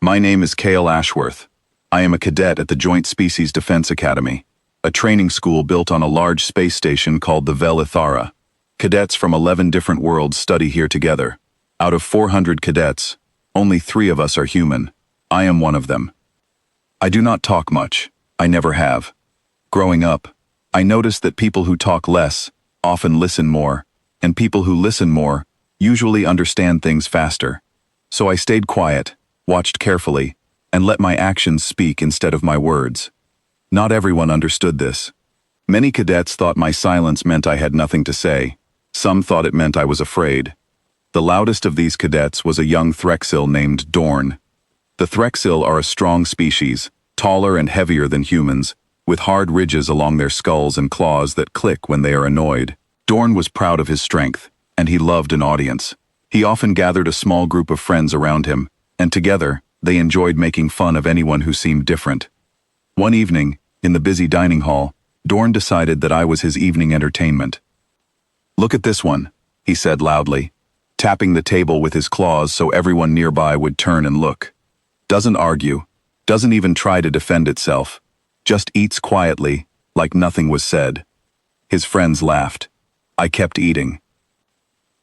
My name is Cale Ashworth. I am a cadet at the Joint Species Defense Academy, a training school built on a large space station called the Vel Ithara. Cadets from 11 different worlds study here together. Out of 400 cadets, only 3 of us are human. I am one of them. I do not talk much. I never have. Growing up, I noticed that people who talk less often listen more, and people who listen more usually understand things faster. So I stayed quiet, watched carefully, and let my actions speak instead of my words. Not everyone understood this. Many cadets thought my silence meant I had nothing to say. Some thought it meant I was afraid. The loudest of these cadets was a young Threxil named Dorn. The Threxil are a strong species, taller and heavier than humans, with hard ridges along their skulls and claws that click when they are annoyed. Dorn was proud of his strength, and he loved an audience. He often gathered a small group of friends around him, and together, they enjoyed making fun of anyone who seemed different. One evening, in the busy dining hall, Dorn decided that I was his evening entertainment. "Look at this one," he said loudly, tapping the table with his claws so everyone nearby would turn and look. Doesn't argue, doesn't even try to defend itself, just eats quietly, like nothing was said. His friends laughed. I kept eating.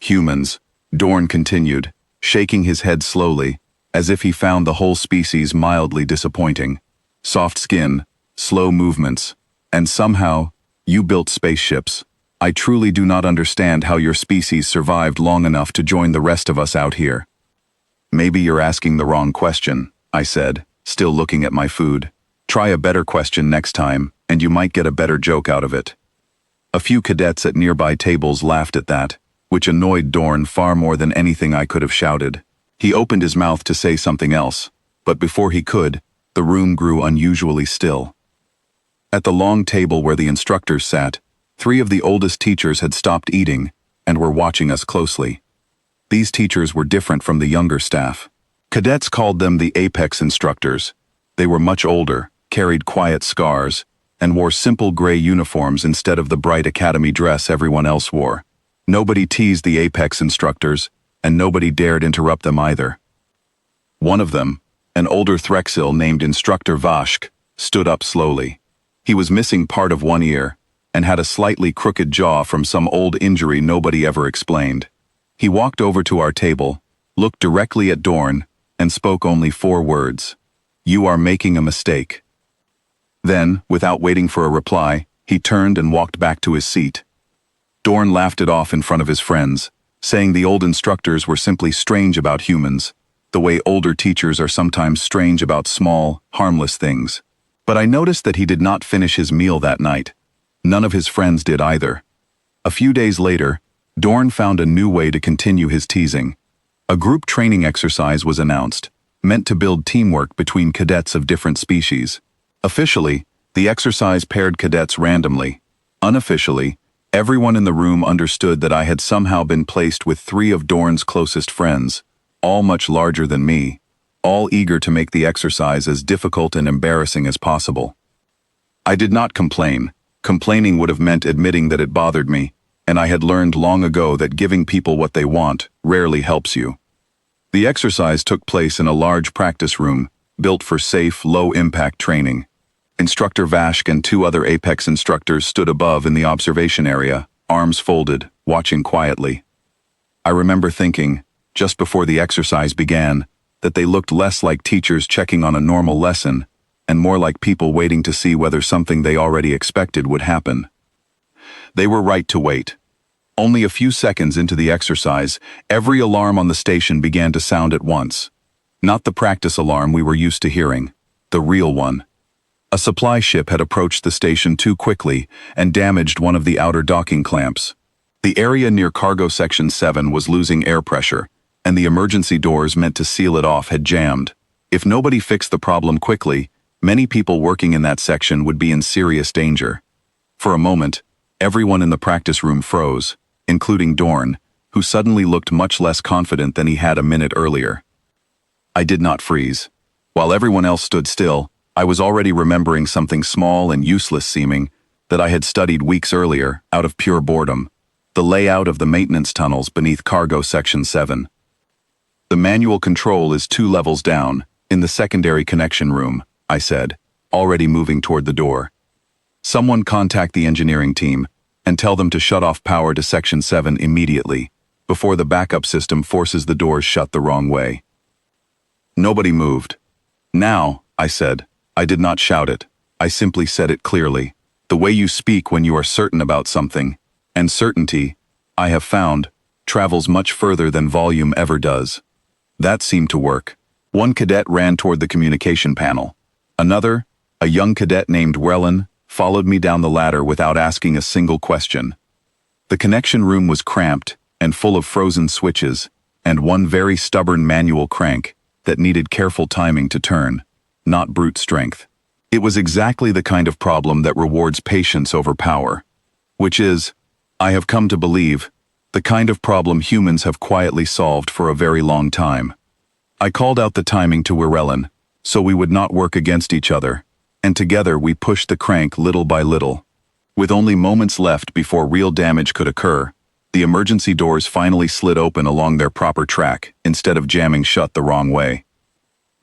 "Humans," Dorn continued, shaking his head slowly, as if he found the whole species mildly disappointing. "Soft skin, slow movements, and somehow, you built spaceships. I truly do not understand how your species survived long enough to join the rest of us out here." "Maybe you're asking the wrong question," I said, still looking at my food. "Try a better question next time, and you might get a better joke out of it." A few cadets at nearby tables laughed at that, which annoyed Dorn far more than anything I could have shouted. He opened his mouth to say something else, but before he could, the room grew unusually still. At the long table where the instructors sat, 3 of the oldest teachers had stopped eating and were watching us closely. These teachers were different from the younger staff. Cadets called them the apex instructors. They were much older, carried quiet scars, and wore simple gray uniforms instead of the bright academy dress everyone else wore. Nobody teased the apex instructors, and nobody dared interrupt them either. One of them, an older Threxil named Instructor Vashk, stood up slowly. He was missing part of one ear, and had a slightly crooked jaw from some old injury nobody ever explained. He walked over to our table, looked directly at Dorn, and spoke only 4 words. "You are making a mistake." Then, without waiting for a reply, he turned and walked back to his seat. Dorn laughed it off in front of his friends, saying the old instructors were simply strange about humans, the way older teachers are sometimes strange about small, harmless things. But I noticed that he did not finish his meal that night. None of his friends did either. A few days later, Dorn found a new way to continue his teasing. A group training exercise was announced, meant to build teamwork between cadets of different species. Officially, the exercise paired cadets randomly. Unofficially, everyone in the room understood that I had somehow been placed with 3 of Dorn's closest friends, all much larger than me, all eager to make the exercise as difficult and embarrassing as possible. I did not complain. Complaining would have meant admitting that it bothered me, and I had learned long ago that giving people what they want rarely helps you. The exercise took place in a large practice room, built for safe, low-impact training. Instructor Vashk and 2 other apex instructors stood above in the observation area, arms folded, watching quietly. I remember thinking, just before the exercise began, that they looked less like teachers checking on a normal lesson, and more like people waiting to see whether something they already expected would happen. They were right to wait. Only a few seconds into the exercise, every alarm on the station began to sound at once. Not the practice alarm we were used to hearing, the real one. A supply ship had approached the station too quickly and damaged one of the outer docking clamps. The area near Cargo Section 7 was losing air pressure, and the emergency doors meant to seal it off had jammed. If nobody fixed the problem quickly, many people working in that section would be in serious danger. For a moment, everyone in the practice room froze, including Dorn, who suddenly looked much less confident than he had a minute earlier. I did not freeze. While everyone else stood still, I was already remembering something small and useless seeming that I had studied weeks earlier out of pure boredom: the layout of the maintenance tunnels beneath Cargo Section 7. The manual control is 2 levels down, In the secondary connection room, I said, already moving toward the door. Someone contact the engineering team and tell them to shut off power to Section 7 immediately, before the backup system forces the doors shut the wrong way. Nobody moved. Now, I said. I did not shout it. I simply said it clearly. The way you speak when you are certain about something, and certainty, I have found, travels much further than volume ever does. That seemed to work. One cadet ran toward the communication panel. Another, a young cadet named Welland, followed me down the ladder without asking a single question. The connection room was cramped and full of frozen switches, and one very stubborn manual crank that needed careful timing to turn, not brute strength. It was exactly the kind of problem that rewards patience over power, which is, I have come to believe, the kind of problem humans have quietly solved for a very long time. I called out the timing to Wirelin, so we would not work against each other, and together we pushed the crank little by little. With only moments left before real damage could occur, the emergency doors finally slid open along their proper track instead of jamming shut the wrong way.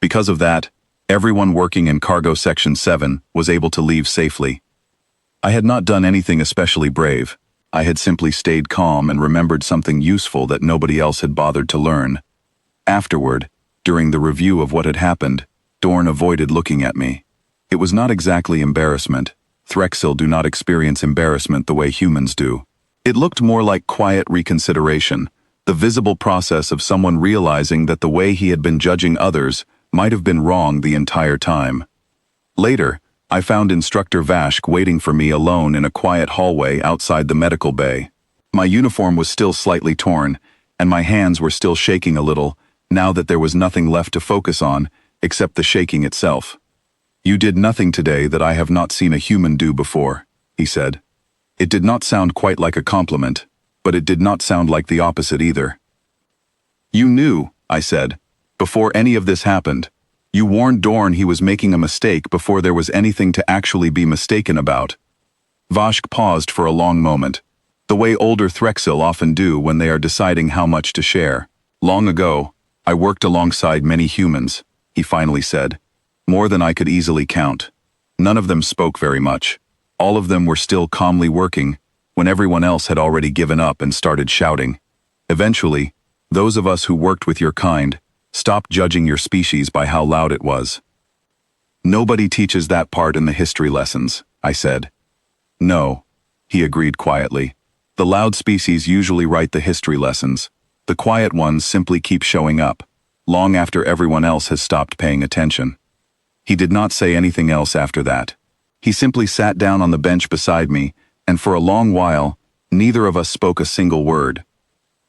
Because of that, everyone working in Cargo Section 7 was able to leave safely. I had not done anything especially brave. I had simply stayed calm and remembered something useful that nobody else had bothered to learn. Afterward, during the review of what had happened, Dorn avoided looking at me. It was not exactly embarrassment. Threxil do not experience embarrassment the way humans do. It looked more like quiet reconsideration, the visible process of someone realizing that the way he had been judging others might have been wrong the entire time. Later, I found Instructor Vashk waiting for me alone in a quiet hallway outside the medical bay. My uniform was still slightly torn, and my hands were still shaking a little, now that there was nothing left to focus on except the shaking itself. "You did nothing today that I have not seen a human do before," he said. It did not sound quite like a compliment, but it did not sound like the opposite either. "You knew," I said, "before any of this happened. You warned Dorn he was making a mistake before there was anything to actually be mistaken about." Vashk paused for a long moment, the way older Threxil often do when they are deciding how much to share. "Long ago, I worked alongside many humans," he finally said, "more than I could easily count. None of them spoke very much. All of them were still calmly working, when everyone else had already given up and started shouting. Eventually, those of us who worked with your kind stopped judging your species by how loud it was." "Nobody teaches that part in the history lessons," I said. "No," he agreed quietly. "The loud species usually write the history lessons. The quiet ones simply keep showing up, long after everyone else has stopped paying attention." He did not say anything else after that. He simply sat down on the bench beside me, and for a long while, neither of us spoke a single word.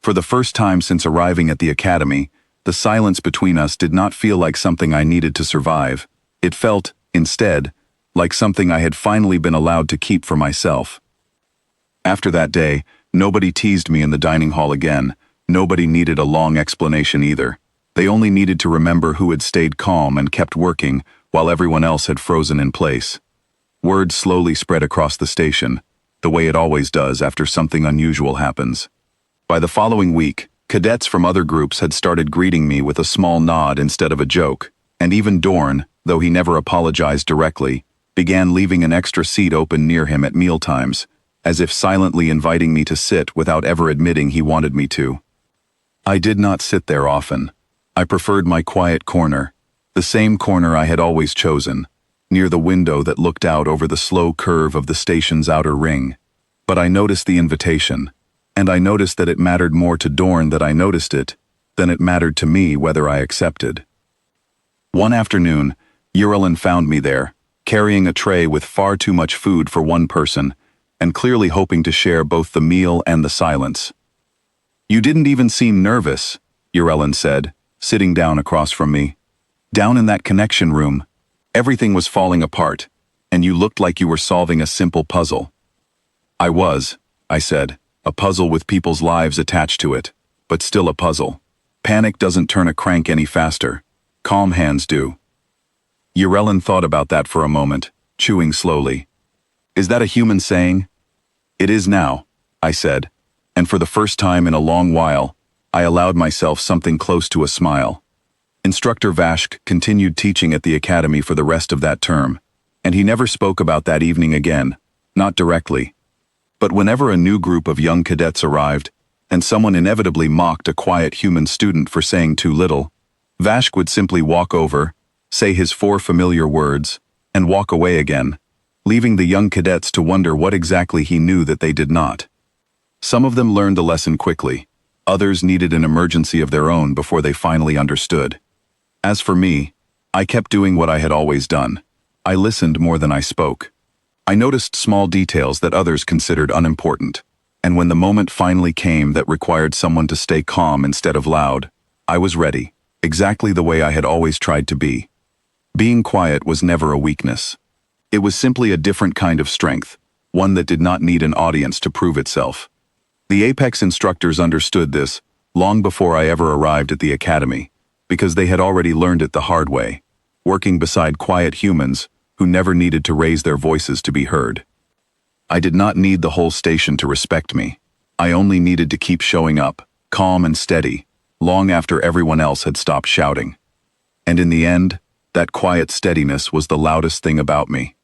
For the first time since arriving at the academy, the silence between us did not feel like something I needed to survive. It felt, instead, like something I had finally been allowed to keep for myself. After that day, nobody teased me in the dining hall again. Nobody needed a long explanation either. They only needed to remember who had stayed calm and kept working while everyone else had frozen in place. Word slowly spread across the station, the way it always does after something unusual happens. By the following week, cadets from other groups had started greeting me with a small nod instead of a joke, and even Dorn, though he never apologized directly, began leaving an extra seat open near him at mealtimes, as if silently inviting me to sit without ever admitting he wanted me to. I did not sit there often. I preferred my quiet corner, the same corner I had always chosen, near the window that looked out over the slow curve of the station's outer ring. But I noticed the invitation, and I noticed that it mattered more to Dorn that I noticed it than it mattered to me whether I accepted. One afternoon, Wirelin found me there, carrying a tray with far too much food for one person, and clearly hoping to share both the meal and the silence. "You didn't even seem nervous," Wirelin said, sitting down across from me. "Down in that connection room, everything was falling apart, and you looked like you were solving a simple puzzle." "I was," I said, "a puzzle with people's lives attached to it, but still a puzzle. Panic doesn't turn a crank any faster. Calm hands do." Wirelin thought about that for a moment, chewing slowly. "Is that a human saying?" "It is now," I said, and for the first time in a long while, I allowed myself something close to a smile. Instructor Vashk continued teaching at the academy for the rest of that term, and he never spoke about that evening again, not directly. But whenever a new group of young cadets arrived, and someone inevitably mocked a quiet human student for saying too little, Vashk would simply walk over, say his 4 familiar words, and walk away again, leaving the young cadets to wonder what exactly he knew that they did not. Some of them learned the lesson quickly, others needed an emergency of their own before they finally understood. As for me, I kept doing what I had always done. I listened more than I spoke. I noticed small details that others considered unimportant, and when the moment finally came that required someone to stay calm instead of loud, I was ready, exactly the way I had always tried to be. Being quiet was never a weakness. It was simply a different kind of strength, one that did not need an audience to prove itself. The Apex instructors understood this long before I ever arrived at the academy, because they had already learned it the hard way, working beside quiet humans who never needed to raise their voices to be heard. I did not need the whole station to respect me. I only needed to keep showing up, calm and steady, long after everyone else had stopped shouting. And in the end, that quiet steadiness was the loudest thing about me.